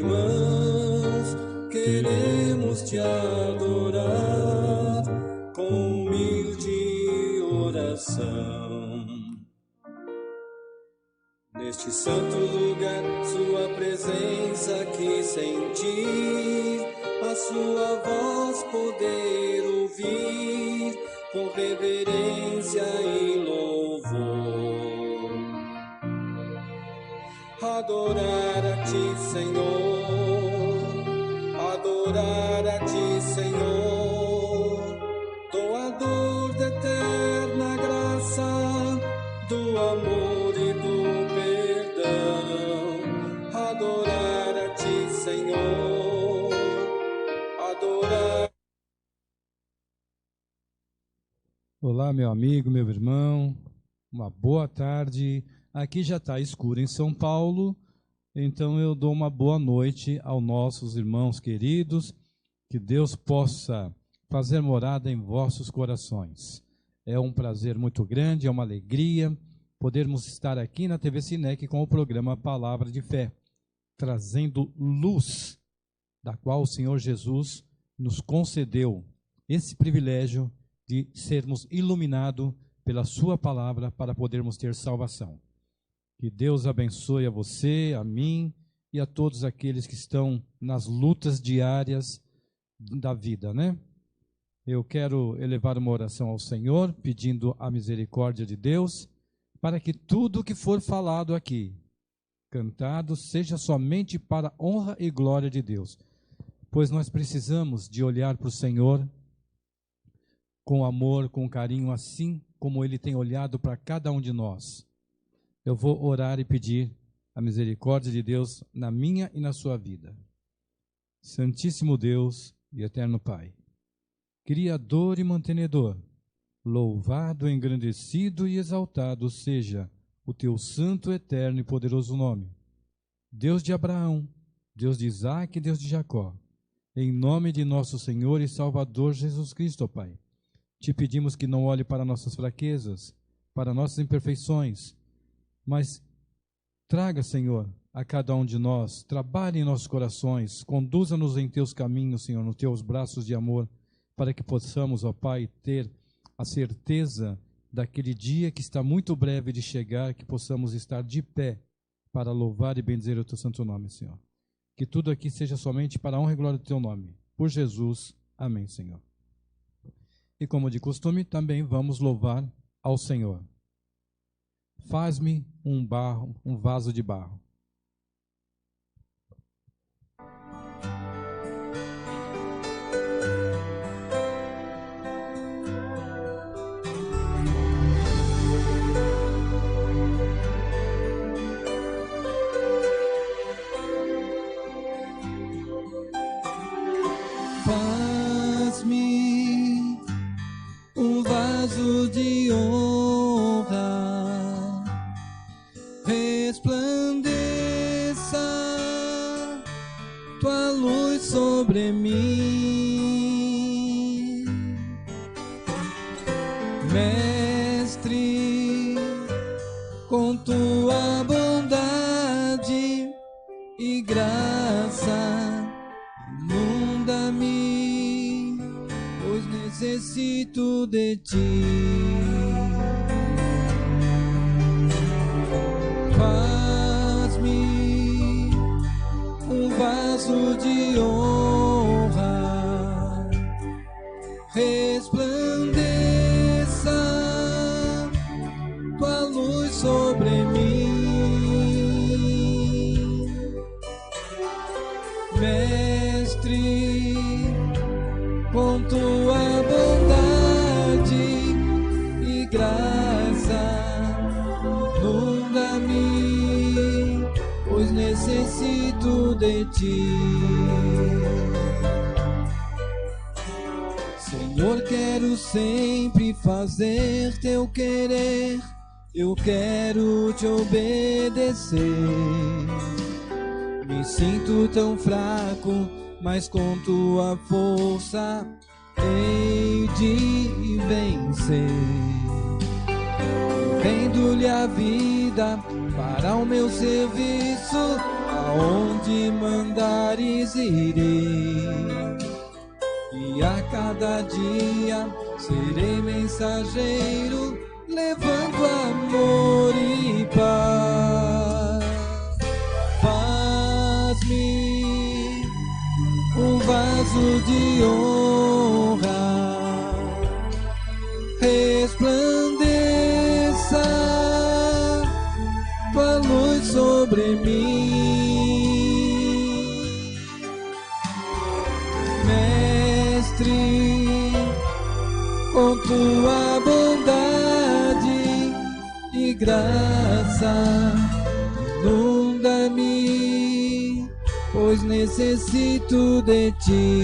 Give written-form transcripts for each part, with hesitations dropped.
irmãos, queremos te adorar com humilde oração. Neste santo lugar, sua presença aqui sentir, a sua voz poder ouvir, com reverência e louvor. Adorar a ti, Senhor, adorar a ti, Senhor, doador da eterna graça, do amor e do perdão. Adorar a ti, Senhor, adorar. Olá, meu amigo, meu irmão, uma boa tarde. Aqui já está escuro em São Paulo, então eu dou uma boa noite aos nossos irmãos queridos, que Deus possa fazer morada em vossos corações. É um prazer muito grande, é uma alegria podermos estar aqui na TV Sinec com o programa Palavra de Fé, trazendo luz, da qual o Senhor Jesus nos concedeu esse privilégio de sermos iluminados pela sua palavra para podermos ter salvação. Que Deus abençoe a você, a mim e a todos aqueles que estão nas lutas diárias da vida, né? Eu quero elevar uma oração ao Senhor, pedindo a misericórdia de Deus, para que tudo o que for falado aqui, cantado, seja somente para a honra e glória de Deus. Pois nós precisamos de olhar para o Senhor com amor, com carinho, assim como Ele tem olhado para cada um de nós. Eu vou orar e pedir a misericórdia de Deus na minha e na sua vida. Santíssimo Deus e eterno Pai, Criador e mantenedor, louvado, engrandecido e exaltado seja o teu santo, eterno e poderoso nome. Deus de Abraão, Deus de Isaque e Deus de Jacó, em nome de nosso Senhor e Salvador Jesus Cristo, ó Pai, te pedimos que não olhe para nossas fraquezas, para nossas imperfeições, mas traga, Senhor, a cada um de nós, trabalhe em nossos corações, conduza-nos em teus caminhos, Senhor, nos teus braços de amor, para que possamos, ó Pai, ter a certeza daquele dia que está muito breve de chegar, que possamos estar de pé para louvar e bendizer o teu santo nome, Senhor. Que tudo aqui seja somente para a honra e glória do teu nome. Por Jesus, amém, Senhor. E como de costume, também vamos louvar ao Senhor. Faz-me um vaso de barro. Faz-me um vaso de honra, resplandeça tua luz sobre mim, Mestre, com tua bondade e graça, inunda-me, pois necessito de ti. Faz-me um vaso de honra, resplandeça tua luz sobre mim, Mestre, com tua bondade e graça, inunda-me, pois necessito de ti. Senhor, quero sempre fazer teu querer, eu quero te obedecer. Me sinto tão fraco, mas com tua força hei de vencer. rendo-lhe a vida para o meu serviço, aonde mandares irei. E a cada dia serei mensageiro, levando amor e paz. Faz-me um vaso de honra, resplandeça tua luz sobre mim, Mestre, com tua bondade e graça, inunda-me, pois necessito de ti.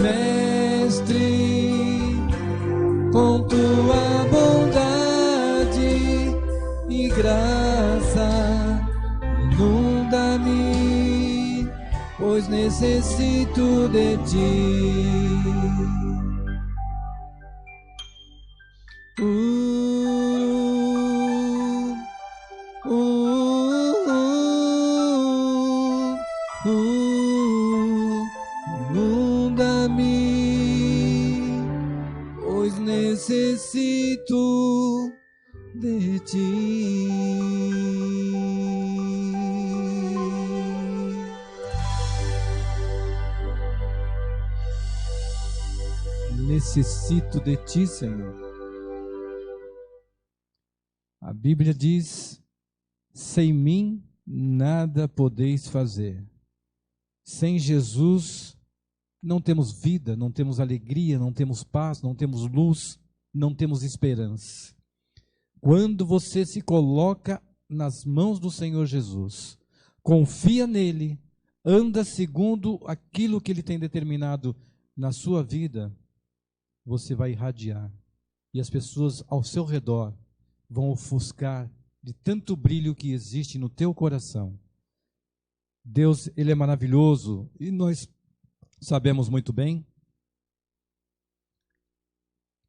Mestre, com tua bondade e graça, inunda-me, pois necessito de ti. Inunda-me, pois necessito de ti. Necessito de ti, Senhor. A Bíblia diz: sem mim nada podeis fazer. Sem Jesus não temos vida, não temos alegria, não temos paz, não temos luz, não temos esperança. Quando você se coloca nas mãos do Senhor Jesus, confia nele, anda segundo aquilo que ele tem determinado na sua vida, você vai irradiar. E as pessoas ao seu redor vão ofuscar de tanto brilho que existe no teu coração. Deus, ele é maravilhoso e nós sabemos muito bem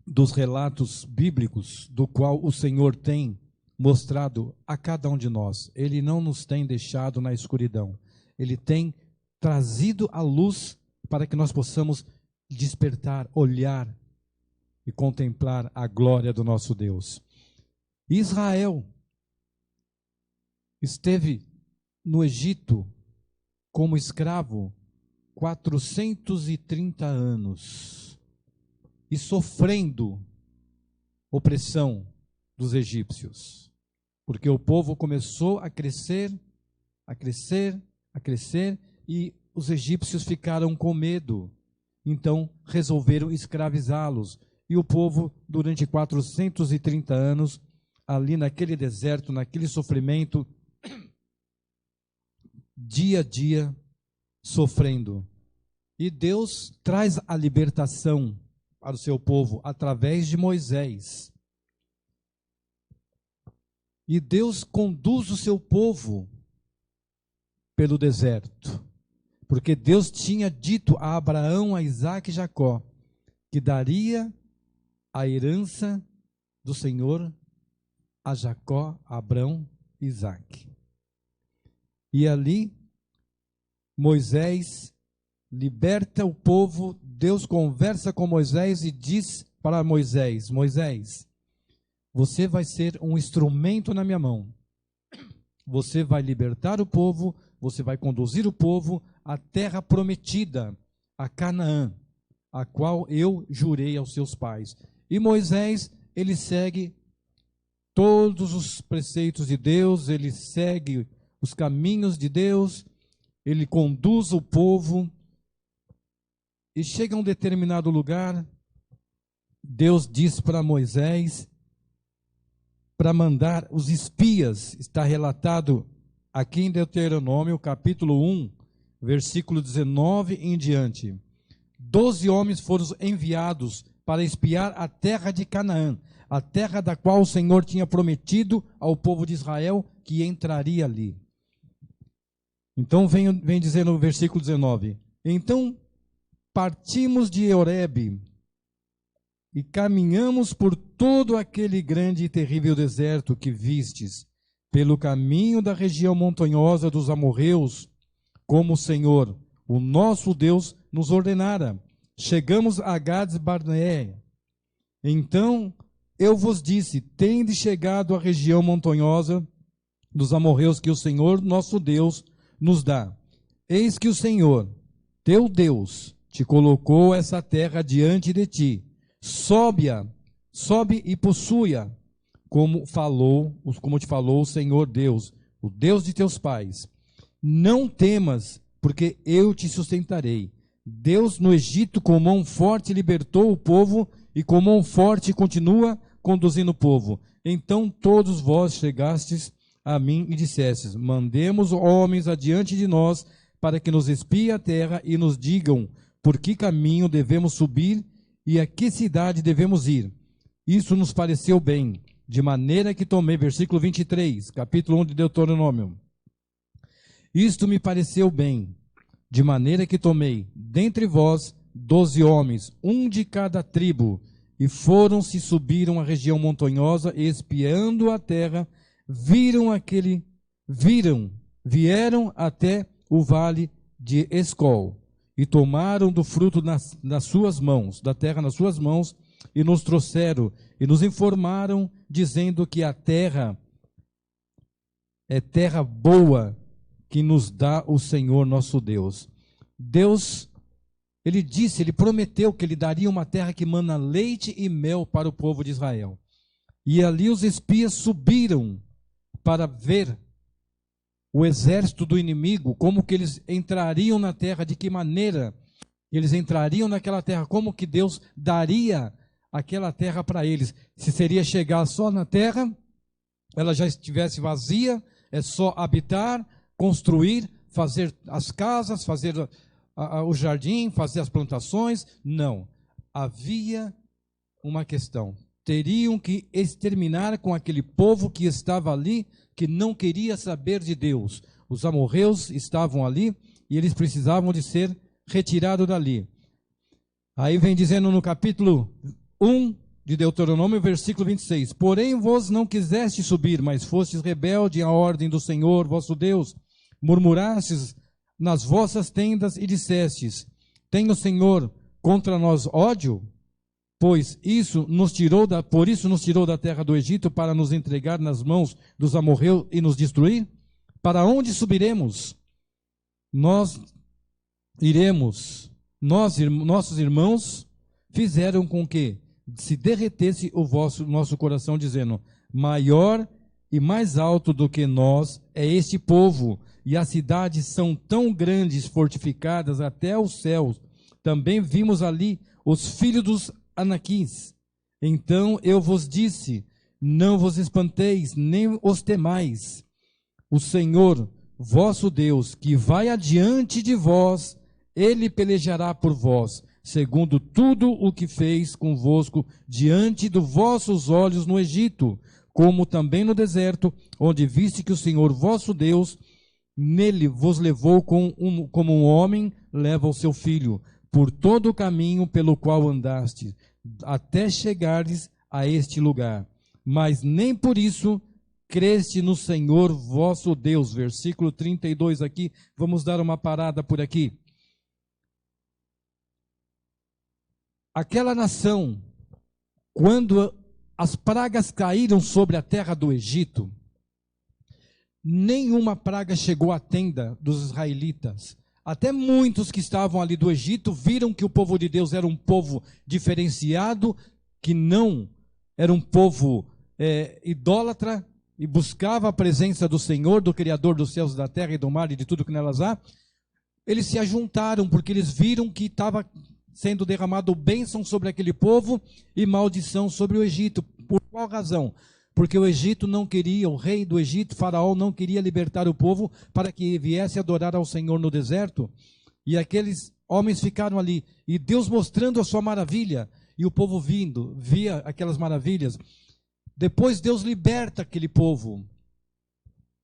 dos relatos bíblicos do qual o Senhor tem mostrado a cada um de nós. Ele não nos tem deixado na escuridão. Ele tem trazido a luz para que nós possamos despertar, olhar e contemplar a glória do nosso Deus. Israel esteve no Egito como escravo 430 anos e sofrendo opressão dos egípcios, porque o povo começou a crescer, e os egípcios ficaram com medo, então resolveram escravizá-los, e o povo durante 430 anos, ali naquele deserto, naquele sofrimento, dia a dia, sofrendo. E Deus traz a libertação para o seu povo através de Moisés. E Deus conduz o seu povo pelo deserto, porque Deus tinha dito a Abraão, a Isaque e Jacó que daria a herança do Senhor a Jacó, a Abraão e Isaque. E ali Moisés liberta o povo, Deus conversa com Moisés e diz para Moisés: Moisés, você vai ser um instrumento na minha mão. Você vai libertar o povo, você vai conduzir o povo à terra prometida, a Canaã, a qual eu jurei aos seus pais. E Moisés, ele segue todos os preceitos de Deus, ele segue os caminhos de Deus, ele conduz o povo, e chega a um determinado lugar, Deus diz para Moisés para mandar os espias. Está relatado aqui em Deuteronômio, capítulo 1, versículo 19 em diante. 12 homens foram enviados para espiar a terra de Canaã, a terra da qual o Senhor tinha prometido ao povo de Israel que entraria ali. Então vem dizer no versículo 19: então partimos de Horebe e caminhamos por todo aquele grande e terrível deserto que vistes, pelo caminho da região montanhosa dos amorreus, como o Senhor, o nosso Deus, nos ordenara. Chegamos a Gades Barneia. Então eu vos disse, tendes chegado à região montanhosa dos amorreus que o Senhor, nosso Deus, nos dá. Eis que o Senhor, teu Deus, te colocou essa terra diante de ti. Sobe e possua, como te falou o Senhor Deus, o Deus de teus pais. Não temas, porque eu te sustentarei. Deus no Egito com mão forte libertou o povo, e com mão forte continua conduzindo o povo. Então todos vós chegastes a mim e dissestes, mandemos homens adiante de nós, para que nos espiem a terra e nos digam por que caminho devemos subir e a que cidade devemos ir. Isso nos pareceu bem, de maneira que tomei, versículo 23, capítulo 1 de Deuteronômio. Isto me pareceu bem, de maneira que tomei dentre vós 12 homens, um de cada tribo, e foram-se, subiram a região montanhosa, e espiando a terra, vieram até o vale de Escol, e tomaram do fruto nas suas mãos, da terra nas suas mãos, e nos trouxeram, e nos informaram, dizendo que a terra é terra boa, que nos dá o Senhor nosso Deus. Deus, ele prometeu que ele daria uma terra que mana leite e mel para o povo de Israel. E ali os espias subiram para ver o exército do inimigo, como que eles entrariam na terra, de que maneira eles entrariam naquela terra, como que Deus daria aquela terra para eles. Se seria chegar só na terra, ela já estivesse vazia, é só habitar, construir, fazer as casas, fazer o jardim, fazer as plantações. Não. Havia uma questão. Teriam que exterminar com aquele povo que estava ali, que não queria saber de Deus. Os amorreus estavam ali e eles precisavam de ser retirados dali. Aí vem dizendo no capítulo 1 de Deuteronômio, versículo 26. Porém vós não quisestes subir, mas fostes rebelde à ordem do Senhor vosso Deus. Murmurastes nas vossas tendas e dissestes, tem o Senhor contra nós ódio? Por isso nos tirou da terra do Egito para nos entregar nas mãos dos amorreus e nos destruir? Para onde subiremos? Nossos irmãos fizeram com que se derretesse nosso coração, dizendo, maior e mais alto do que nós é este povo, e as cidades são tão grandes, fortificadas até os céus. Também vimos ali os filhos dos Anaquins. Então eu vos disse, não vos espanteis, nem os temais. O Senhor, vosso Deus, que vai adiante de vós, ele pelejará por vós, segundo tudo o que fez convosco diante dos vossos olhos no Egito, como também no deserto, onde viste que o Senhor vosso Deus nele vos levou como um homem leva o seu filho, por todo o caminho pelo qual andaste, até chegares a este lugar. Mas nem por isso creste no Senhor vosso Deus. Versículo 32 aqui, vamos dar uma parada por aqui. Aquela nação, quando as pragas caíram sobre a terra do Egito, nenhuma praga chegou à tenda dos israelitas. Até muitos que estavam ali do Egito viram que o povo de Deus era um povo diferenciado, que não era um povo idólatra e buscava a presença do Senhor, do Criador dos céus, da terra e do mar e de tudo que nelas há. Eles se ajuntaram porque eles viram que estava sendo derramado bênção sobre aquele povo e maldição sobre o Egito. Por qual razão? Porque o Egito não queria, o rei do Egito, Faraó, não queria libertar o povo para que viesse adorar ao Senhor no deserto. E aqueles homens ficaram ali, e Deus mostrando a sua maravilha, e o povo via aquelas maravilhas. Depois Deus liberta aquele povo.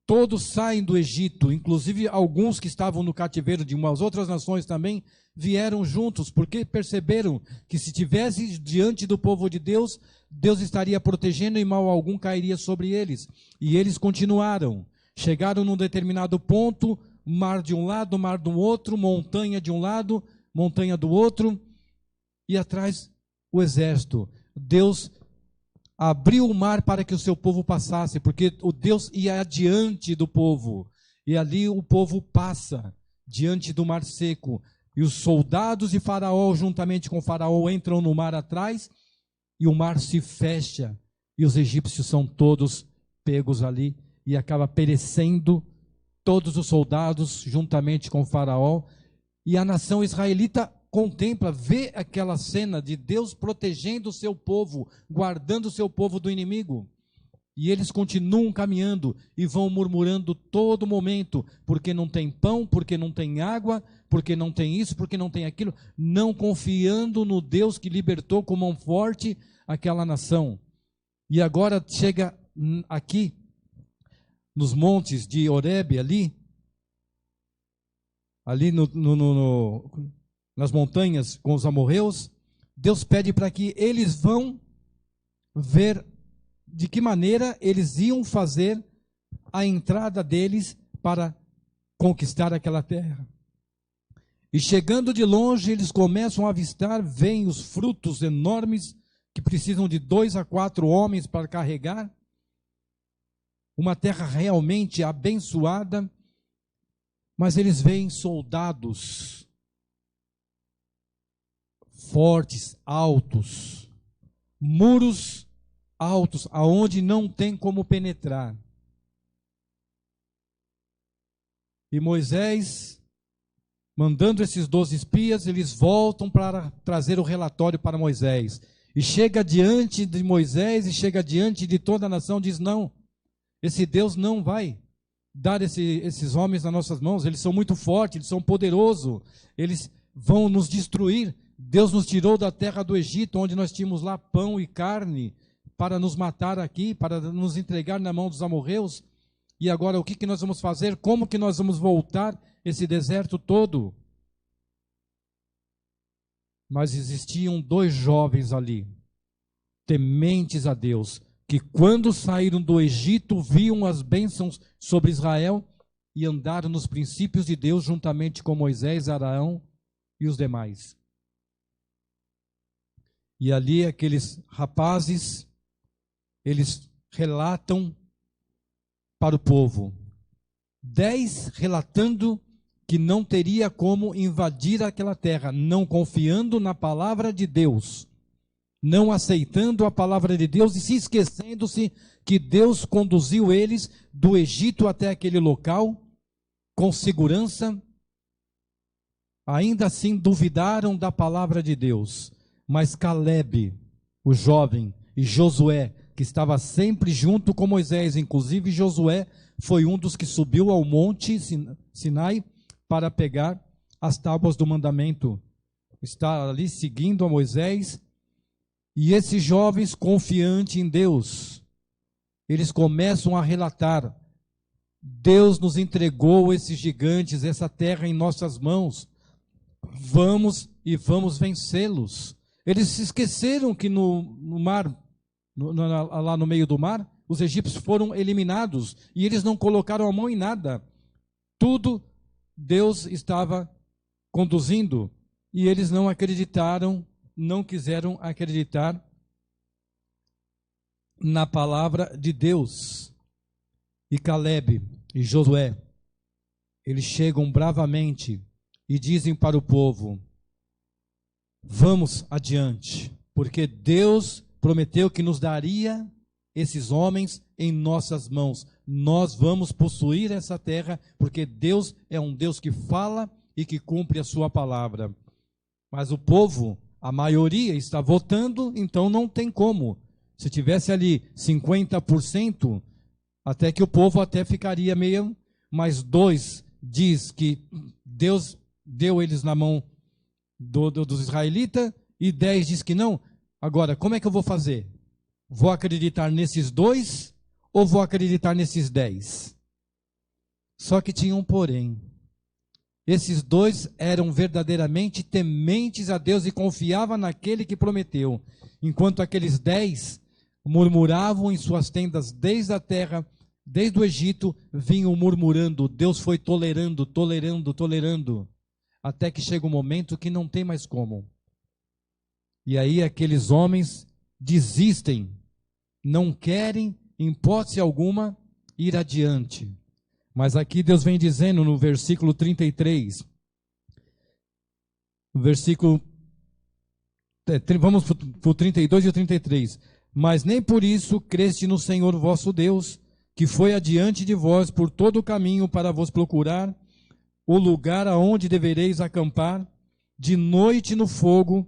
todos saem do Egito, inclusive alguns que estavam no cativeiro de umas outras nações também, vieram juntos, porque perceberam que se estivesse diante do povo de Deus, Deus estaria protegendo e mal algum cairia sobre eles. E eles continuaram. Chegaram num determinado ponto, mar de um lado, mar do outro, montanha de um lado, montanha do outro, e atrás o exército. Deus abriu o mar para que o seu povo passasse, porque o Deus ia adiante do povo. E ali o povo passa diante do mar seco. E os soldados de Faraó, juntamente com Faraó, entram no mar atrás, e o mar se fecha, e os egípcios são todos pegos ali, e acaba perecendo todos os soldados, juntamente com Faraó, e a nação israelita contempla, vê aquela cena de Deus protegendo o seu povo, guardando o seu povo do inimigo. E eles continuam caminhando e vão murmurando todo momento, porque não tem pão, porque não tem água, porque não tem isso, porque não tem aquilo, não confiando no Deus que libertou com mão forte aquela nação. E agora chega aqui, nos montes de Horebe, ali nas montanhas com os amorreus, Deus pede para que eles vão ver de que maneira eles iam fazer a entrada deles para conquistar aquela terra. E chegando de longe, eles começam a avistar, veem os frutos enormes que precisam de 2 a 4 homens para carregar. Uma terra realmente abençoada, mas eles veem soldados fortes, altos, muros altos, aonde não tem como penetrar. E Moisés, mandando esses 12 espias, eles voltam para trazer o relatório para Moisés. E chega diante de Moisés, e chega diante de toda a nação, diz: não, esse Deus não vai dar esses homens nas nossas mãos, eles são muito fortes, eles são poderosos, eles vão nos destruir. Deus nos tirou da terra do Egito, onde nós tínhamos lá pão e carne, para nos matar aqui, para nos entregar na mão dos amorreus. E agora o que nós vamos fazer? Como que nós vamos voltar esse deserto todo? Mas existiam 2 jovens ali, tementes a Deus, que quando saíram do Egito, viam as bênçãos sobre Israel e andaram nos princípios de Deus, juntamente com Moisés, Arão e os demais. E ali aqueles rapazes, eles relatam para o povo, 10 relatando que não teria como invadir aquela terra, não confiando na palavra de Deus, não aceitando a palavra de Deus e se esquecendo-se que Deus conduziu eles do Egito até aquele local com segurança. Ainda assim duvidaram da palavra de Deus. Mas Calebe, o jovem, e Josué, que estava sempre junto com Moisés, inclusive Josué foi um dos que subiu ao monte Sinai para pegar as tábuas do mandamento. Está ali seguindo a Moisés. E esses jovens, confiantes em Deus, eles começam a relatar: Deus nos entregou esses gigantes, essa terra em nossas mãos. Vamos e vamos vencê-los. Eles se esqueceram que no mar, lá no meio do mar, os egípcios foram eliminados e eles não colocaram a mão em nada. Tudo Deus estava conduzindo e eles não acreditaram, não quiseram acreditar na palavra de Deus. E Calebe e Josué, eles chegam bravamente e dizem para o povo: vamos adiante, porque Deus prometeu que nos daria esses homens em nossas mãos. Nós vamos possuir essa terra, porque Deus é um Deus que fala e que cumpre a sua palavra. Mas o povo, a maioria está votando, então não tem como. Se tivesse ali 50%, até que o povo até ficaria meio, mas 2 diz que Deus deu eles na mão dos israelitas, e 10 diz que não. Agora, como é que eu vou fazer? Vou acreditar nesses 2 ou vou acreditar nesses 10? Só que tinha um porém. Esses dois eram verdadeiramente tementes a Deus e confiavam naquele que prometeu, enquanto aqueles 10 murmuravam em suas tendas desde a terra, desde o Egito, vinham murmurando. Deus foi tolerando, até que chega um momento que não tem mais como. E aí aqueles homens desistem, não querem, em hipótese alguma, ir adiante. Mas aqui Deus vem dizendo no versículo 33, vamos para o 32 e o 33. Mas nem por isso creste no Senhor vosso Deus, que foi adiante de vós por todo o caminho para vos procurar o lugar aonde devereis acampar, de noite no fogo,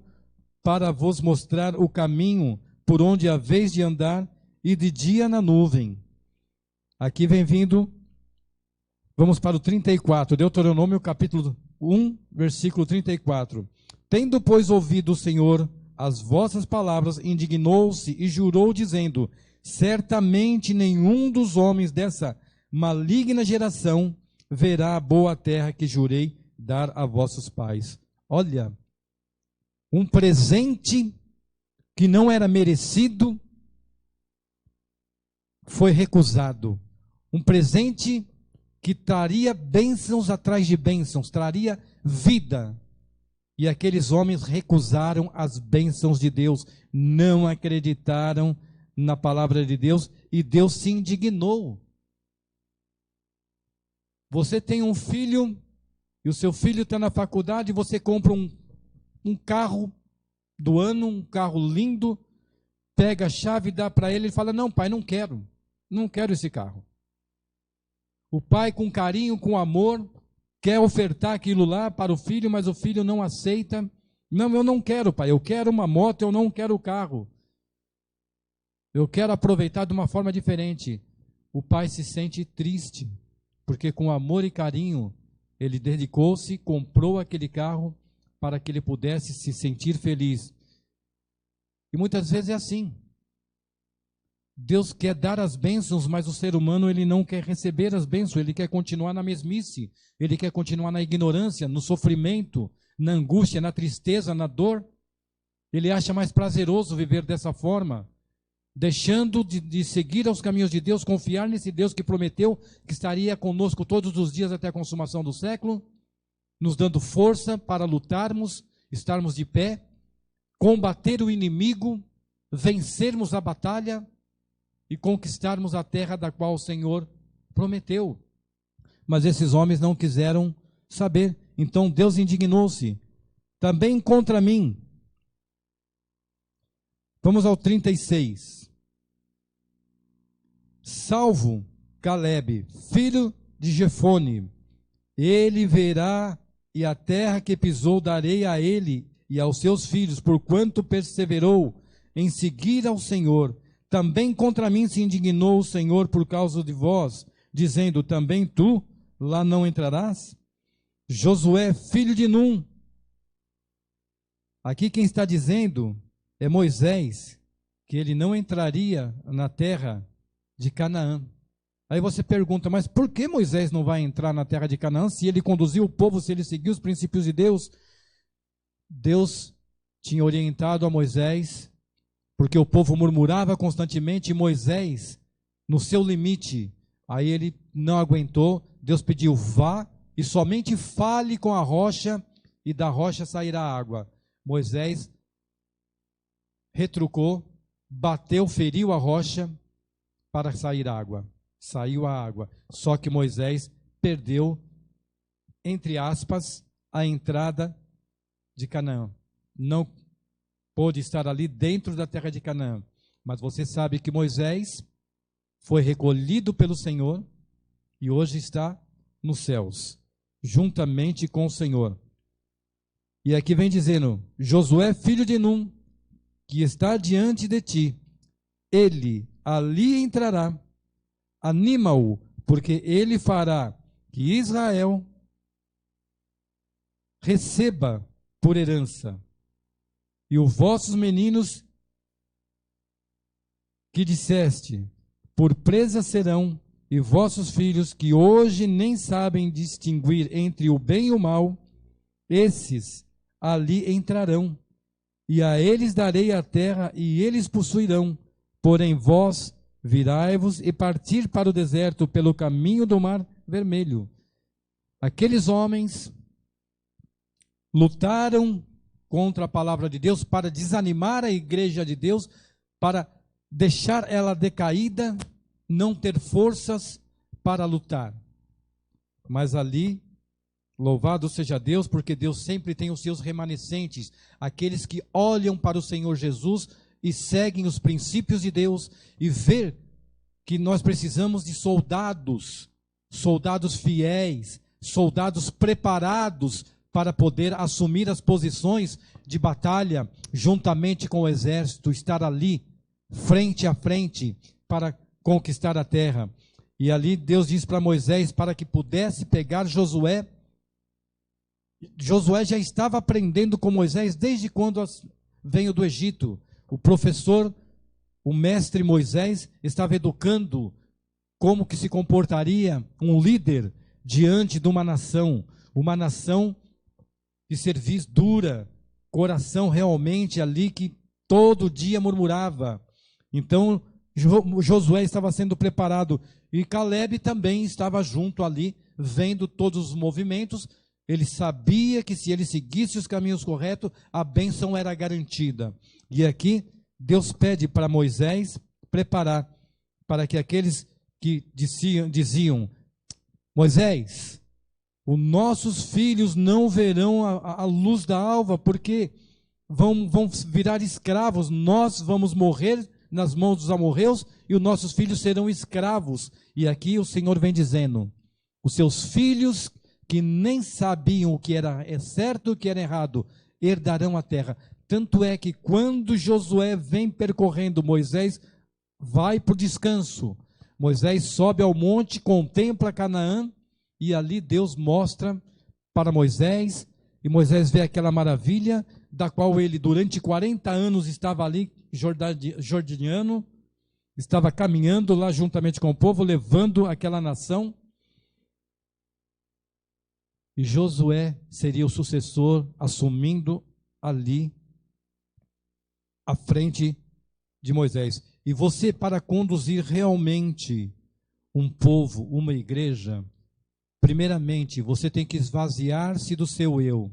para vos mostrar o caminho por onde haveis de andar, e de dia na nuvem. Aqui vem vindo, vamos para o 34, Deuteronômio capítulo 1, versículo 34. Tendo, pois, ouvido o Senhor as vossas palavras, indignou-se e jurou, dizendo: certamente nenhum dos homens dessa maligna geração verá a boa terra que jurei dar a vossos pais. Olha, um presente que não era merecido foi recusado. Um presente que traria bênçãos atrás de bênçãos, traria vida. E aqueles homens recusaram as bênçãos de Deus, não acreditaram na palavra de Deus, e Deus se indignou. Você tem um filho, e o seu filho está na faculdade, você compra um carro do ano, um carro lindo, pega a chave, dá para ele e fala: não, pai, não quero esse carro. O pai, com carinho, com amor, quer ofertar aquilo lá para o filho, mas o filho não aceita. Não, eu não quero, pai, eu quero uma moto, eu não quero o carro. Eu quero aproveitar de uma forma diferente. O pai se sente triste, porque com amor e carinho, ele dedicou-se, comprou aquele carro para que ele pudesse se sentir feliz. E muitas vezes é assim. Deus quer dar as bênçãos, mas o ser humano ele não quer receber as bênçãos, ele quer continuar na mesmice, ele quer continuar na ignorância, no sofrimento, na angústia, na tristeza, na dor. Ele acha mais prazeroso viver dessa forma, deixando de seguir aos caminhos de Deus, confiar nesse Deus que prometeu que estaria conosco todos os dias até a consumação do século, nos dando força para lutarmos, estarmos de pé, combater o inimigo, vencermos a batalha e conquistarmos a terra da qual o Senhor prometeu. Mas esses homens não quiseram saber. Então Deus indignou-se também contra mim. Vamos ao 36. Salvo Calebe, filho de Jefone, ele verá, e a terra que pisou darei a ele e aos seus filhos, porquanto perseverou em seguir ao Senhor. Também contra mim se indignou o Senhor por causa de vós, dizendo: também tu lá não entrarás? Josué, filho de Num. Aqui quem está dizendo é Moisés, que ele não entraria na terra de Canaã. Aí você pergunta: mas por que Moisés não vai entrar na terra de Canaã, se ele conduziu o povo, se ele seguiu os princípios de Deus? Deus tinha orientado a Moisés, porque o povo murmurava constantemente, e Moisés, no seu limite, aí ele não aguentou, Deus pediu: vá e somente fale com a rocha, e da rocha sairá água. Moisés retrucou, bateu, feriu a rocha para sair água. Saiu a água. Só que Moisés perdeu, entre aspas, a entrada de Canaã. Não pôde estar ali dentro da terra de Canaã. Mas você sabe que Moisés foi recolhido pelo Senhor e hoje está nos céus, juntamente com o Senhor. E aqui vem dizendo: Josué, filho de Num, que está diante de ti, ele ali entrará. Anima-o, porque ele fará que Israel receba por herança. E os vossos meninos que disseste, por presa serão, e vossos filhos, que hoje nem sabem distinguir entre o bem e o mal, esses ali entrarão, e a eles darei a terra, e eles possuirão. Porém vós virai-vos e partir para o deserto pelo caminho do mar vermelho. Aqueles homens lutaram contra a palavra de Deus para desanimar a igreja de Deus, para deixar ela decaída, não ter forças para lutar. Mas ali, louvado seja Deus, porque Deus sempre tem os seus remanescentes, aqueles que olham para o Senhor Jesus e seguem os princípios de Deus e ver que nós precisamos de soldados fiéis, soldados preparados para poder assumir as posições de batalha juntamente com o exército, estar ali, frente a frente, para conquistar a terra. E ali Deus diz para Moisés para que pudesse pegar Josué. Josué já estava aprendendo com Moisés desde quando veio do Egito. O professor, o mestre Moisés, estava educando como que se comportaria um líder diante de uma nação de cerviz dura, coração realmente ali que todo dia murmurava. Então Josué estava sendo preparado e Caleb também estava junto ali, vendo todos os movimentos. Ele sabia que se ele seguisse os caminhos corretos, a bênção era garantida. E aqui Deus pede para Moisés preparar para que aqueles que diziam: Moisés, os nossos filhos não verão a luz da alva, porque vão virar escravos, nós vamos morrer nas mãos dos amorreus e os nossos filhos serão escravos. E aqui o Senhor vem dizendo: os seus filhos que nem sabiam o que era certo e o que era errado, herdarão a terra. Tanto é que quando Josué vem percorrendo, Moisés vai para o descanso. Moisés sobe ao monte, contempla Canaã, e ali Deus mostra para Moisés, e Moisés vê aquela maravilha, da qual ele durante 40 anos estava ali, jordaniano, estava caminhando lá juntamente com o povo, levando aquela nação. E Josué seria o sucessor, assumindo ali à frente de Moisés. E você, para conduzir realmente um povo, uma igreja, primeiramente, você tem que esvaziar-se do seu eu,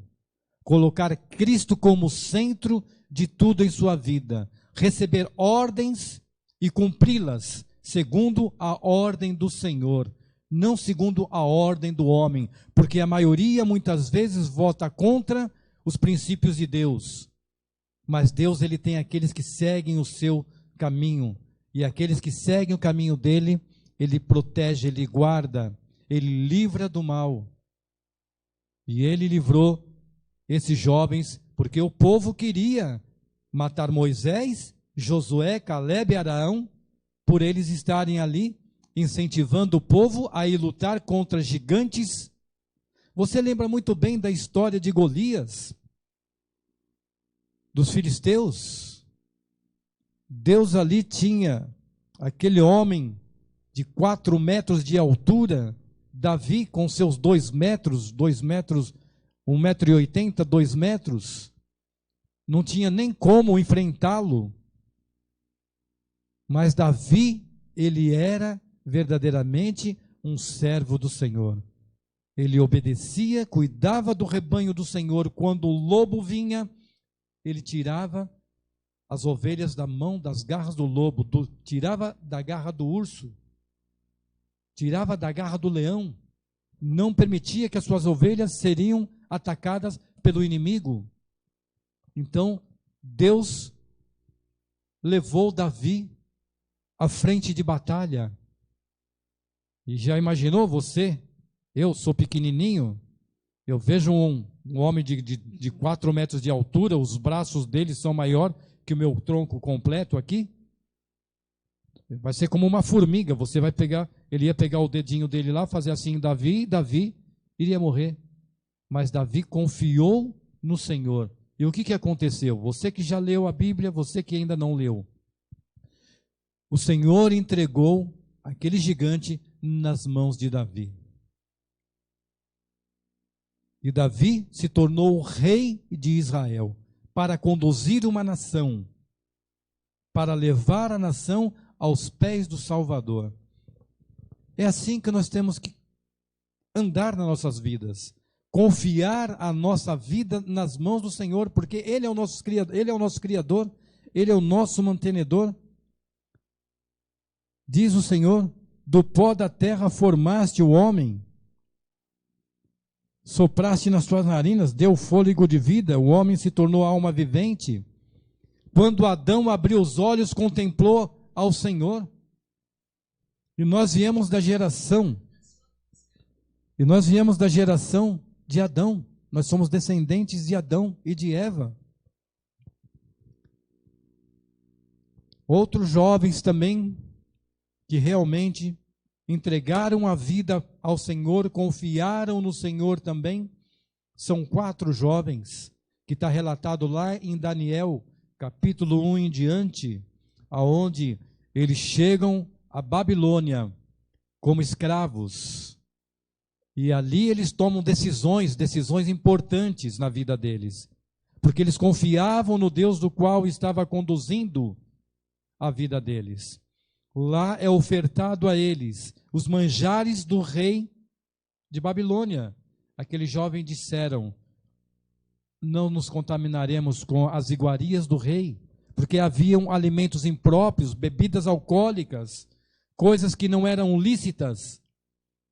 colocar Cristo como centro de tudo em sua vida, receber ordens e cumpri-las segundo a ordem do Senhor, não segundo a ordem do homem, porque a maioria muitas vezes vota contra os princípios de Deus. Mas Deus, ele tem aqueles que seguem o seu caminho, e aqueles que seguem o caminho dele, ele protege, ele guarda, ele livra do mal. E ele livrou esses jovens, porque o povo queria matar Moisés, Josué, Caleb e Araão, por eles estarem ali, incentivando o povo a ir lutar contra gigantes. Você lembra muito bem da história de Golias, dos filisteus? Deus ali tinha aquele homem de 4 metros de altura, Davi com seus 2 metros, 1,80 m, 2 metros, não tinha nem como enfrentá-lo. Mas Davi, ele era verdadeiramente um servo do Senhor. Ele obedecia, cuidava do rebanho do Senhor. Quando o lobo vinha, ele tirava as ovelhas da mão, das garras do lobo, tirava da garra do urso, tirava da garra do leão, não permitia que as suas ovelhas seriam atacadas pelo inimigo. Então, Deus levou Davi à frente de batalha. E já imaginou você? Eu sou pequenininho, eu vejo um homem de 4 metros de altura, os braços dele são maior que o meu tronco completo aqui. Vai ser como uma formiga, você vai pegar, ele ia pegar o dedinho dele lá, fazer assim, Davi iria morrer. Mas Davi confiou no Senhor. E o que aconteceu? Você que já leu a Bíblia, você que ainda não leu. O Senhor entregou aquele gigante nas mãos de Davi. E Davi se tornou o rei de Israel para conduzir uma nação, para levar a nação aos pés do Salvador. É assim que nós temos que andar nas nossas vidas, confiar a nossa vida nas mãos do Senhor, porque Ele é o nosso Criador, Ele é o nosso mantenedor. Diz o Senhor: do pó da terra formaste o homem, sopraste nas suas narinas, deu fôlego de vida, o homem se tornou alma vivente. Quando Adão abriu os olhos, contemplou ao Senhor. E nós viemos da geração de Adão. Nós somos descendentes de Adão e de Eva. Outros jovens também que realmente entregaram a vida ao Senhor, confiaram no Senhor também. São 4 jovens, que está relatado lá em Daniel, capítulo 1 em diante, aonde eles chegam a Babilônia como escravos. E ali eles tomam decisões importantes na vida deles, porque eles confiavam no Deus do qual estava conduzindo a vida deles. Lá é ofertado a eles os manjares do rei de Babilônia. Aqueles jovens disseram: não nos contaminaremos com as iguarias do rei, porque haviam alimentos impróprios, bebidas alcoólicas, coisas que não eram lícitas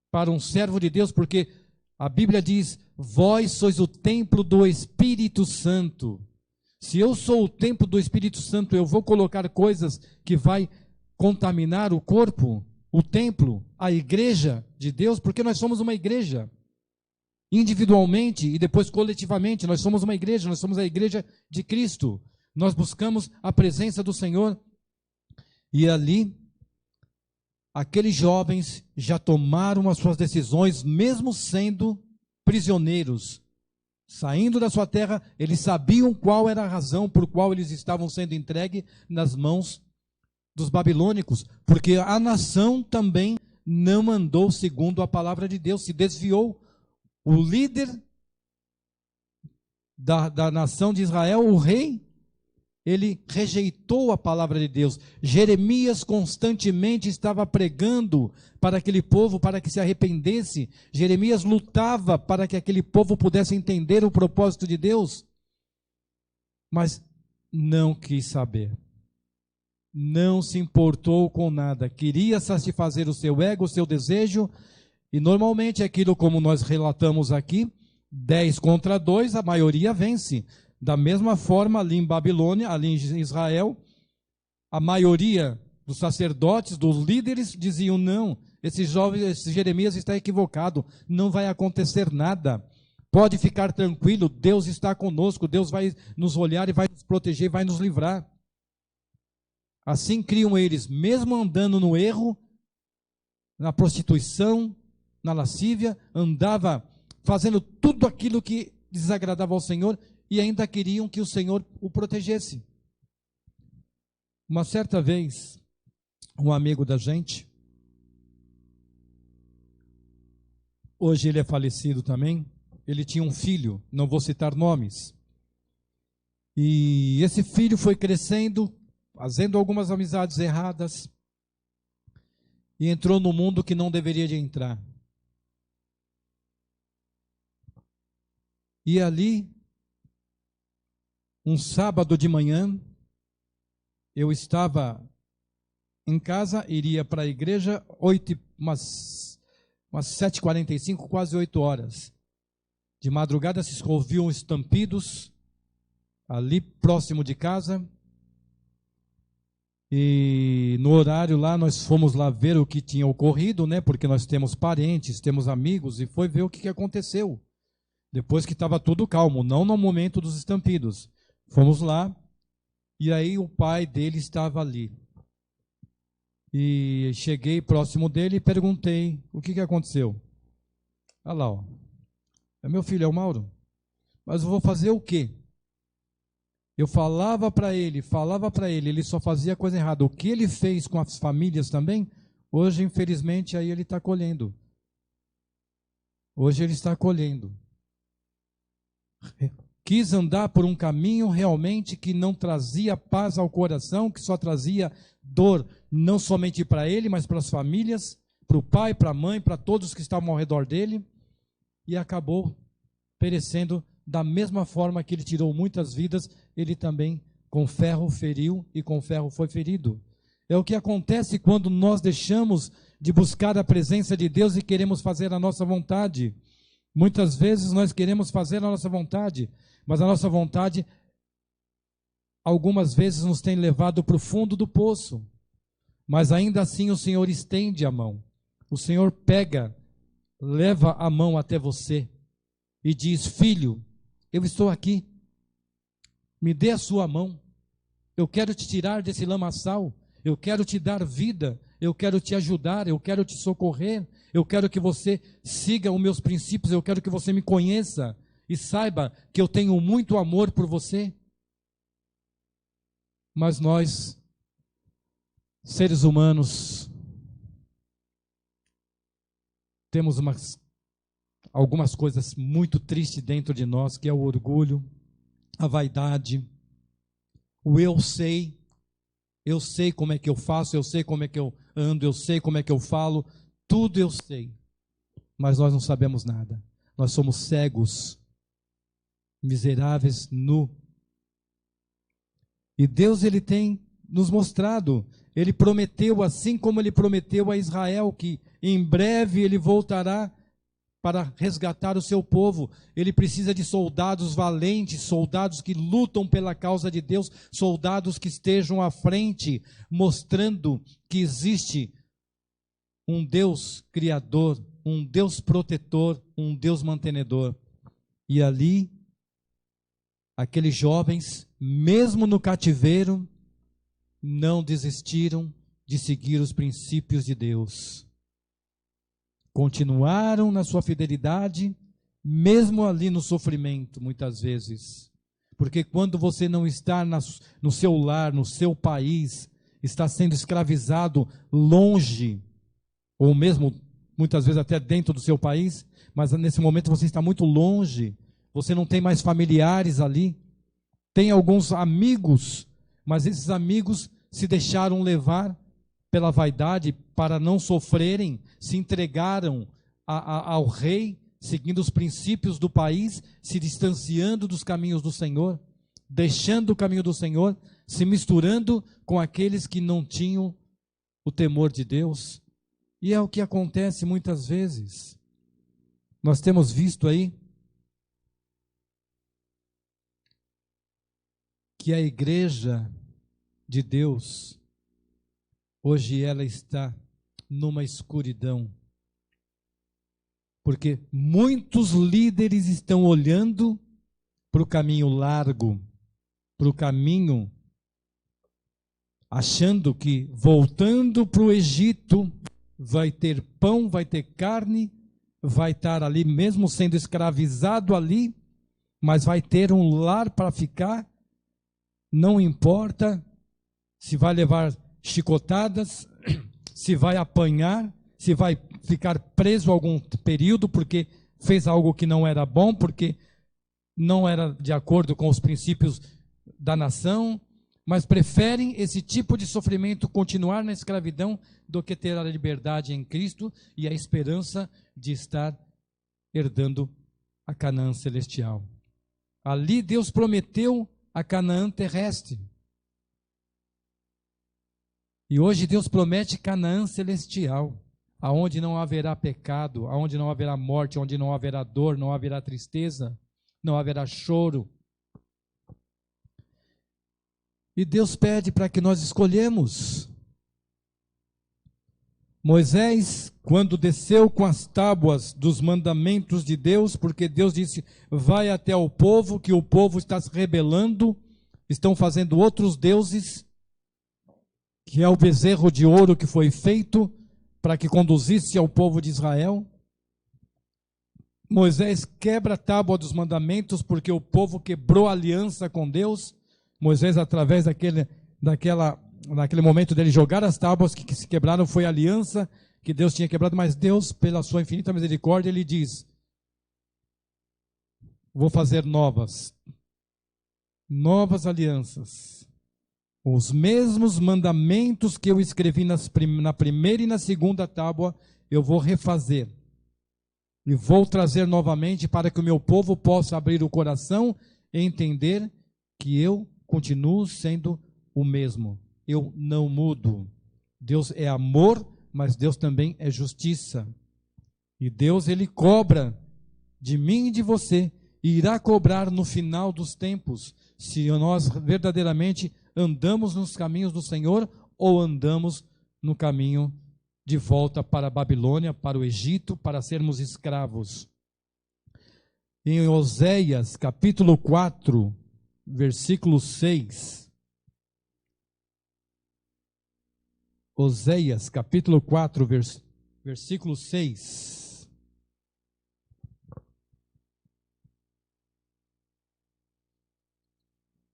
para um servo de Deus, porque a Bíblia diz: vós sois o templo do Espírito Santo. Se eu sou o templo do Espírito Santo, eu vou colocar coisas que vai contaminar o corpo, o templo, a igreja de Deus, porque nós somos uma igreja. Individualmente e depois coletivamente, nós somos uma igreja, nós somos a igreja de Cristo. Nós buscamos a presença do Senhor. E ali, aqueles jovens já tomaram as suas decisões, mesmo sendo prisioneiros. Saindo da sua terra, eles sabiam qual era a razão por qual eles estavam sendo entregues nas mãos dos babilônicos, porque a nação também não andou segundo a palavra de Deus, se desviou. O líder da nação de Israel, o rei, ele rejeitou a palavra de Deus. Jeremias constantemente estava pregando para aquele povo, para que se arrependesse. Jeremias lutava para que aquele povo pudesse entender o propósito de Deus, mas não quis saber. Não se importou com nada, queria satisfazer o seu ego, o seu desejo, e normalmente aquilo, como nós relatamos aqui, 10 contra 2, a maioria vence. Da mesma forma, ali em Babilônia, ali em Israel, a maioria dos sacerdotes, dos líderes, diziam: não, esse Jeremias está equivocado, não vai acontecer nada, pode ficar tranquilo, Deus está conosco, Deus vai nos olhar e vai nos proteger, vai nos livrar. Assim criam eles, mesmo andando no erro, na prostituição, na lascívia, andava fazendo tudo aquilo que desagradava ao Senhor, e ainda queriam que o Senhor o protegesse. Uma certa vez, um amigo da gente, hoje ele é falecido também, ele tinha um filho, não vou citar nomes, e esse filho foi crescendo, fazendo algumas amizades erradas, e entrou no mundo que não deveria de entrar. E ali, um sábado de manhã, eu estava em casa, iria para a igreja, umas 7h45, quase 8 horas. De madrugada se ouviam estampidos, ali próximo de casa, e no horário lá, nós fomos lá ver o que tinha ocorrido, né? Porque nós temos parentes, temos amigos, e foi ver o que aconteceu. Depois que estava tudo calmo, não no momento dos estampidos. Fomos lá, e aí o pai dele estava ali. E cheguei próximo dele e perguntei: o que aconteceu? Olha lá, ó. É meu filho, é o Mauro. Mas eu vou fazer o quê? Eu falava para ele, ele só fazia coisa errada. O que ele fez com as famílias também, Hoje, infelizmente, aí ele está colhendo. Hoje ele está colhendo. Quis andar por um caminho realmente que não trazia paz ao coração, que só trazia dor, não somente para ele, mas para as famílias, para o pai, para a mãe, para todos que estavam ao redor dele, e acabou perecendo da mesma forma que ele tirou muitas vidas, ele também com ferro feriu e com ferro foi ferido. É o que acontece quando nós deixamos de buscar a presença de Deus e queremos fazer a nossa vontade. Muitas vezes nós queremos fazer a nossa vontade, mas a nossa vontade algumas vezes nos tem levado para o fundo do poço. Mas ainda assim o Senhor estende a mão. O Senhor pega, leva a mão até você e diz: filho, eu estou aqui, me dê a sua mão, eu quero te tirar desse lamaçal, eu quero te dar vida, eu quero te ajudar, eu quero te socorrer, eu quero que você siga os meus princípios, eu quero que você me conheça e saiba que eu tenho muito amor por você. Mas nós, seres humanos, temos algumas coisas muito tristes dentro de nós, que é o orgulho, a vaidade, o eu sei como é que eu faço, eu sei como é que eu ando, eu sei como é que eu falo, tudo eu sei, mas nós não sabemos nada, nós somos cegos, miseráveis, nu. E Deus, ele tem nos mostrado, ele prometeu, assim como ele prometeu a Israel, que em breve ele voltará para resgatar o seu povo. Ele precisa de soldados valentes, soldados que lutam pela causa de Deus, soldados que estejam à frente, mostrando que existe um Deus criador, um Deus protetor, um Deus mantenedor. E ali, aqueles jovens, mesmo no cativeiro, não desistiram de seguir os princípios de Deus. Continuaram na sua fidelidade, mesmo ali no sofrimento, muitas vezes. Porque quando você não está no seu lar, no seu país, está sendo escravizado longe, ou mesmo, muitas vezes, até dentro do seu país, mas nesse momento você está muito longe, você não tem mais familiares ali, tem alguns amigos, mas esses amigos se deixaram levar pela vaidade, para não sofrerem, se entregaram ao rei, seguindo os princípios do país, se distanciando dos caminhos do Senhor, deixando o caminho do Senhor, se misturando com aqueles que não tinham o temor de Deus. E é o que acontece muitas vezes. Nós temos visto aí que a igreja de Deus, hoje ela está numa escuridão, porque muitos líderes estão olhando para o caminho largo, para o caminho, achando que voltando para o Egito, vai ter pão, vai ter carne, vai estar ali mesmo sendo escravizado ali, mas vai ter um lar para ficar, não importa se vai levar chicotadas, se vai apanhar, se vai ficar preso algum período porque fez algo que não era bom, porque não era de acordo com os princípios da nação, mas preferem esse tipo de sofrimento, continuar na escravidão, do que ter a liberdade em Cristo e a esperança de estar herdando a Canaã celestial. Ali Deus prometeu a Canaã terrestre. E hoje Deus promete Canaã celestial, aonde não haverá pecado, aonde não haverá morte, onde não haverá dor, não haverá tristeza, não haverá choro. E Deus pede para que nós escolhemos. Moisés, quando desceu com as tábuas dos mandamentos de Deus, porque Deus disse, vai até o povo, que o povo está se rebelando, estão fazendo outros deuses, que é o bezerro de ouro que foi feito para que conduzisse ao povo de Israel. Moisés quebra a tábua dos mandamentos porque o povo quebrou a aliança com Deus. Moisés, através daquela naquele momento dele jogar as tábuas que se quebraram, foi a aliança que Deus tinha quebrado, mas Deus, pela sua infinita misericórdia, ele diz: vou fazer novas alianças. Os mesmos mandamentos que eu escrevi na primeira e na segunda tábua, eu vou refazer. E vou trazer novamente para que o meu povo possa abrir o coração e entender que eu continuo sendo o mesmo. Eu não mudo. Deus é amor, mas Deus também é justiça. E Deus, ele cobra de mim e de você, e irá cobrar no final dos tempos, se nós verdadeiramente andamos nos caminhos do Senhor ou andamos no caminho de volta para a Babilônia, para o Egito, para sermos escravos. Em Oséias, capítulo 4, versículo 6. Oséias, capítulo 4, versículo 6.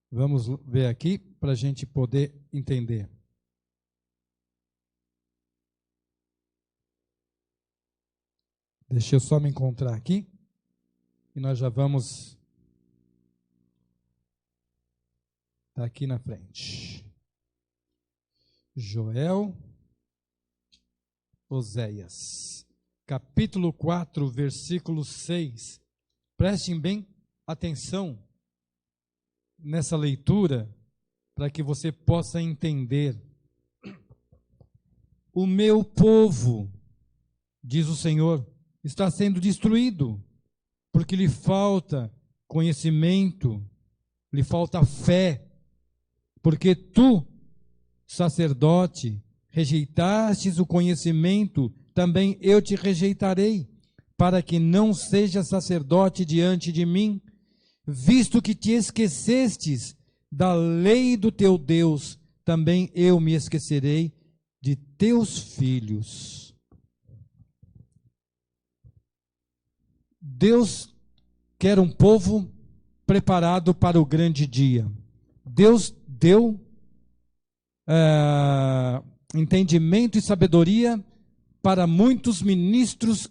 Vamos ver aqui para a gente poder entender. Deixa eu só me encontrar aqui e nós já vamos estar aqui na frente. Joel, Oséias, capítulo 4, versículo 6. Prestem bem atenção nessa leitura para que você possa entender. O meu povo, diz o Senhor, está sendo destruído, porque lhe falta conhecimento, lhe falta fé, porque tu, sacerdote, rejeitastes o conhecimento, também eu te rejeitarei, para que não sejas sacerdote diante de mim, visto que te esquecestes da lei do teu Deus, também eu me esquecerei de teus filhos. Deus quer um povo preparado para o grande dia. Deus deu entendimento e sabedoria para muitos ministros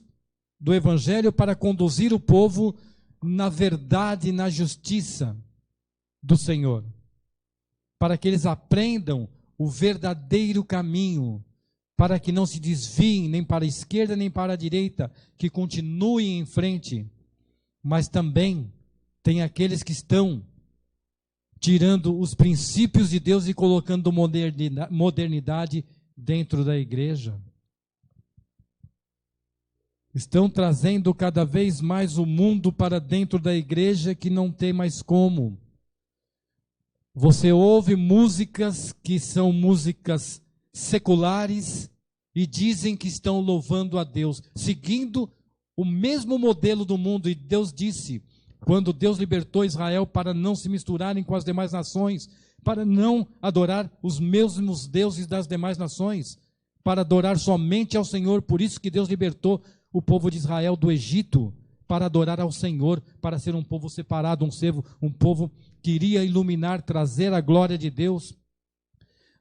do Evangelho para conduzir o povo na verdade e na justiça do Senhor, para que eles aprendam o verdadeiro caminho, para que não se desviem nem para a esquerda nem para a direita, que continuem em frente. Mas também tem aqueles que estão tirando os princípios de Deus e colocando modernidade dentro da igreja. Estão trazendo cada vez mais o mundo para dentro da igreja, que não tem mais como. Você ouve músicas que são músicas seculares e dizem que estão louvando a Deus, seguindo o mesmo modelo do mundo. E Deus disse, quando Deus libertou Israel para não se misturarem com as demais nações, para não adorar os mesmos deuses das demais nações, para adorar somente ao Senhor. Por isso que Deus libertou o povo de Israel do Egito, para adorar ao Senhor, para ser um povo separado, um povo que iria iluminar, trazer a glória de Deus.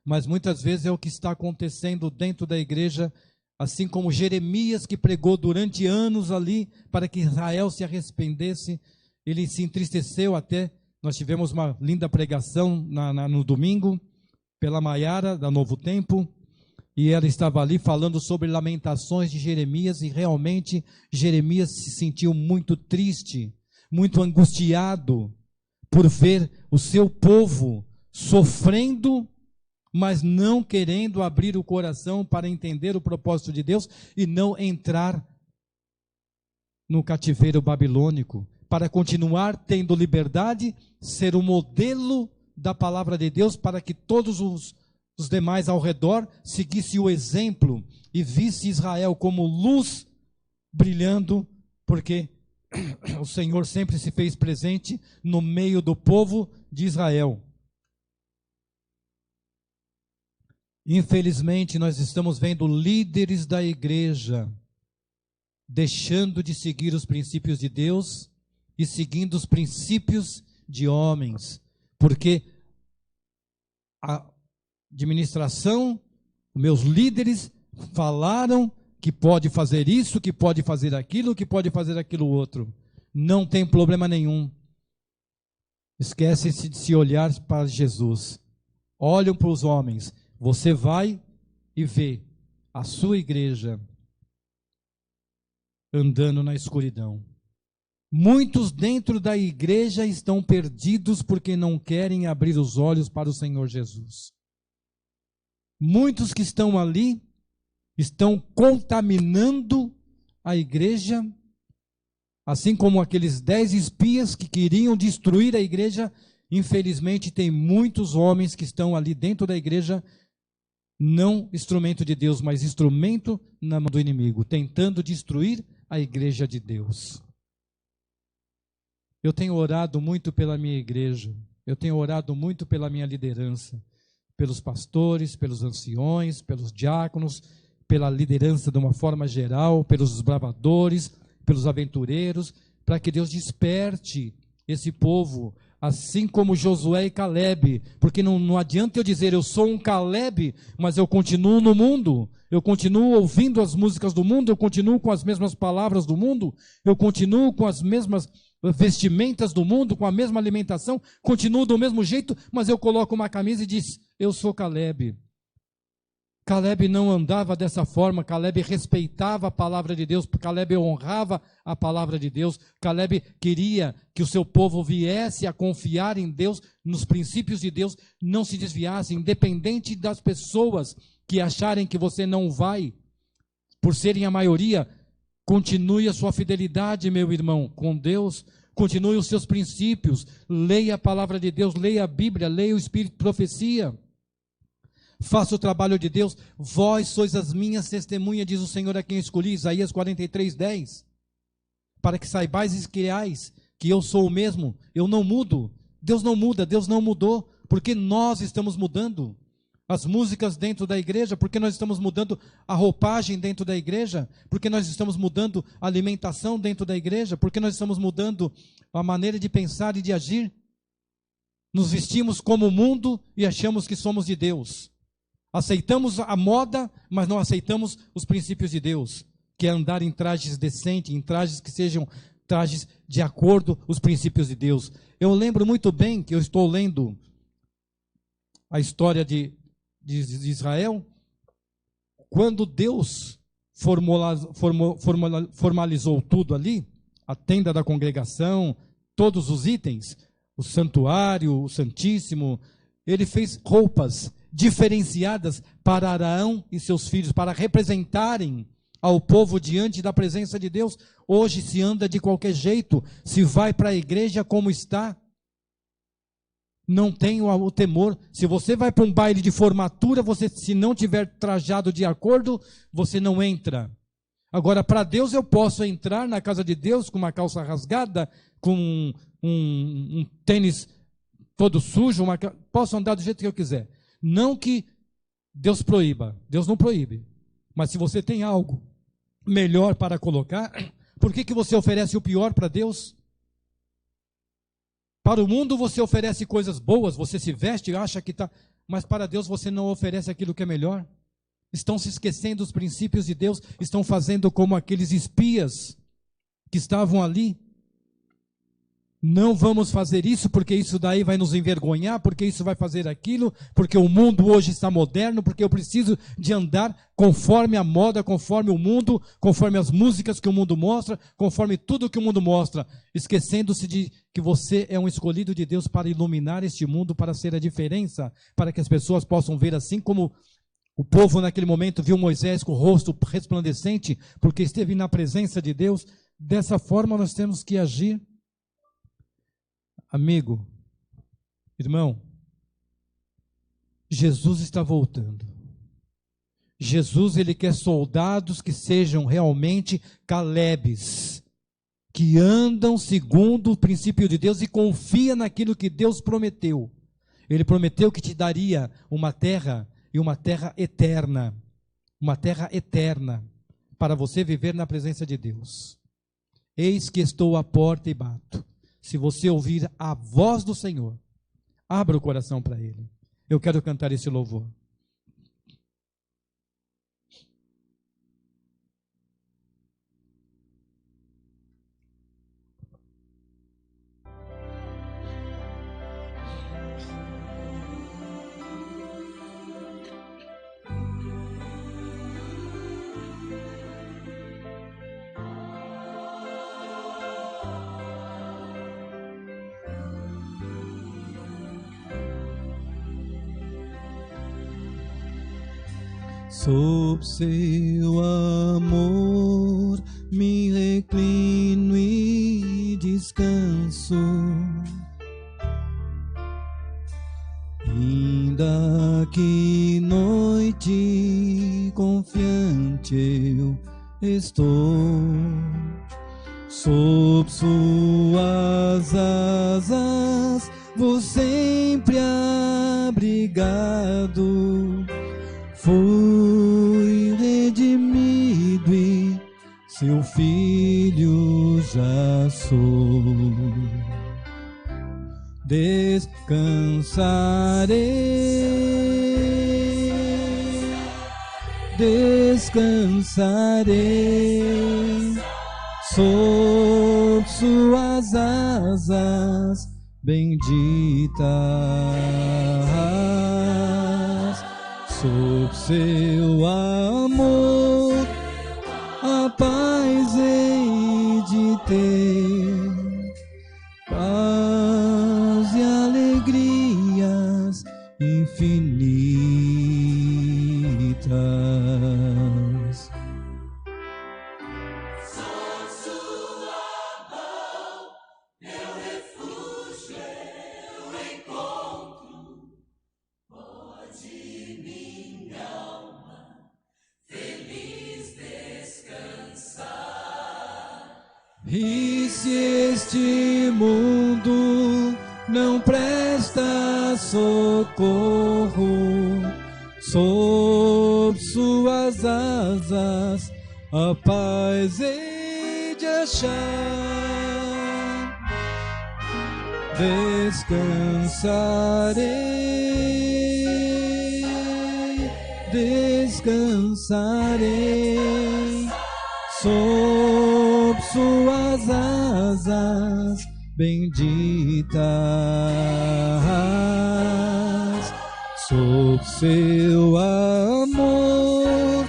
Mas muitas vezes é o que está acontecendo dentro da igreja, assim como Jeremias, que pregou durante anos ali para que Israel se arrependesse. Ele se entristeceu até. Nós tivemos uma linda pregação no domingo pela Maiara da Novo Tempo, e ela estava ali falando sobre lamentações de Jeremias, e realmente Jeremias se sentiu muito triste, muito angustiado por ver o seu povo sofrendo, mas não querendo abrir o coração para entender o propósito de Deus e não entrar no cativeiro babilônico, para continuar tendo liberdade, ser o modelo da palavra de Deus, para que todos os demais ao redor seguissem o exemplo e visse Israel como luz brilhando, porque o Senhor sempre se fez presente no meio do povo de Israel. Infelizmente, nós estamos vendo líderes da igreja deixando de seguir os princípios de Deus e seguindo os princípios de homens, porque administração, meus líderes falaram que pode fazer isso, que pode fazer aquilo, que pode fazer aquilo outro. Não tem problema nenhum. Esquece-se de se olhar para Jesus. Olham para os homens. Você vai e vê a sua igreja andando na escuridão. Muitos dentro da igreja estão perdidos porque não querem abrir os olhos para o Senhor Jesus. Muitos que estão ali estão contaminando a igreja, assim como aqueles 10 espias que queriam destruir a igreja. Infelizmente tem muitos homens que estão ali dentro da igreja, não instrumento de Deus, mas instrumento na mão do inimigo, tentando destruir a igreja de Deus. Eu tenho orado muito pela minha igreja, eu tenho orado muito pela minha liderança, pelos pastores, pelos anciões, pelos diáconos, pela liderança de uma forma geral, pelos desbravadores, pelos aventureiros, para que Deus desperte esse povo, assim como Josué e Caleb, porque não adianta eu dizer eu sou um Caleb, mas eu continuo no mundo, eu continuo ouvindo as músicas do mundo, eu continuo com as mesmas palavras do mundo, eu continuo com as mesmas vestimentas do mundo, com a mesma alimentação, continuo do mesmo jeito, mas eu coloco uma camisa e diz, eu sou Caleb. Caleb não andava dessa forma, Caleb respeitava a palavra de Deus, Caleb honrava a palavra de Deus, Caleb queria que o seu povo viesse a confiar em Deus, nos princípios de Deus, não se desviasse, independente das pessoas que acharem que você não vai, por serem a maioria. Continue a sua fidelidade, meu irmão, com Deus, continue os seus princípios, leia a palavra de Deus, leia a Bíblia, leia o Espírito de profecia, faça o trabalho de Deus. Vós sois as minhas testemunhas, diz o Senhor a quem escolhi, Isaías 43:10, para que saibais e criais que eu sou o mesmo, eu não mudo. Deus não muda, Deus não mudou, porque nós estamos mudando. As músicas dentro da igreja, porque nós estamos mudando a roupagem dentro da igreja, porque nós estamos mudando a alimentação dentro da igreja, porque nós estamos mudando a maneira de pensar e de agir. Nos vestimos como o mundo e achamos que somos de Deus. Aceitamos a moda, mas não aceitamos os princípios de Deus, que é andar em trajes decentes, em trajes que sejam trajes de acordo com os princípios de Deus. Eu lembro muito bem que eu estou lendo a história de Israel, quando Deus formalizou tudo ali, a tenda da congregação, todos os itens, o santuário, o santíssimo, ele fez roupas diferenciadas para Arão e seus filhos, para representarem ao povo diante da presença de Deus. Hoje se anda de qualquer jeito, se vai para a igreja como está, não tenho o temor. Se você vai para um baile de formatura, se não tiver trajado de acordo, você não entra. Agora, para Deus, eu posso entrar na casa de Deus com uma calça rasgada, com um tênis todo sujo, posso andar do jeito que eu quiser. Não que Deus proíba, Deus não proíbe. Mas se você tem algo melhor para colocar, por que você oferece o pior para Deus? Para o mundo você oferece coisas boas, você se veste e acha que está... Mas para Deus você não oferece aquilo que é melhor. Estão se esquecendo dos princípios de Deus, estão fazendo como aqueles espias que estavam ali. Não vamos fazer isso, porque isso daí vai nos envergonhar, porque isso vai fazer aquilo, porque o mundo hoje está moderno, porque eu preciso de andar conforme a moda, conforme o mundo, conforme as músicas que o mundo mostra, conforme tudo que o mundo mostra, esquecendo-se de que você é um escolhido de Deus para iluminar este mundo, para ser a diferença, para que as pessoas possam ver, assim como o povo naquele momento viu Moisés com o rosto resplandecente, porque esteve na presença de Deus. Dessa forma nós temos que agir. Amigo, irmão, Jesus está voltando. Jesus, ele quer soldados que sejam realmente Calebes, que andam segundo o princípio de Deus e confia naquilo que Deus prometeu. Ele prometeu que te daria uma terra e uma terra eterna, para você viver na presença de Deus. Eis que estou à porta e bato. Se você ouvir a voz do Senhor, abra o coração para Ele. Eu quero cantar esse louvor. Sob seu amor me reclino e descanso, ainda que noite confiante eu estou. Sob suas asas vou sempre abrigado. Fui redimido e seu filho já sou. Descansarei sob suas asas benditas. Sob seu amor, a paz hei de ter, paz e alegrias infinitas. Sob sua mão, meu refúgio eu encontro, pode minha alma feliz descansar. E se este mundo não presta socorro, sob suas asas a paz hei de achar. Descansarei sob suas asas benditas. Sob seu amor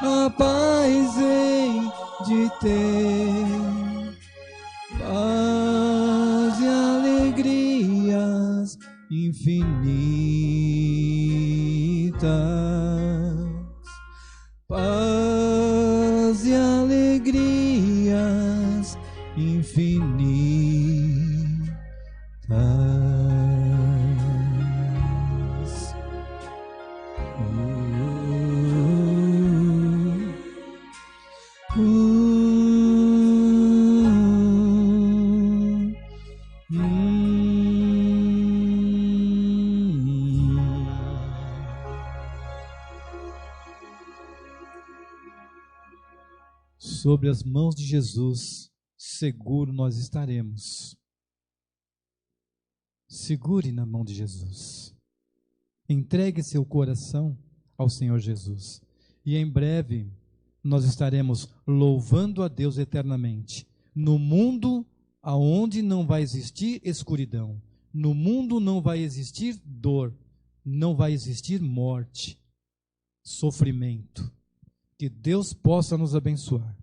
a paz hei de ter, paz e alegrias infinitas. Paz e alegrias infinitas. Sobre as mãos de Jesus, seguro nós estaremos. Segure na mão de Jesus. Entregue seu coração ao Senhor Jesus. E em breve nós estaremos louvando a Deus eternamente. No mundo aonde não vai existir escuridão. No mundo não vai existir dor. Não vai existir morte, sofrimento. Que Deus possa nos abençoar.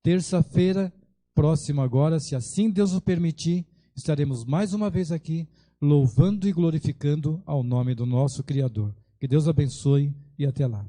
Terça-feira, próxima agora, se assim Deus o permitir, estaremos mais uma vez aqui, louvando e glorificando ao nome do nosso Criador. Que Deus abençoe e até lá.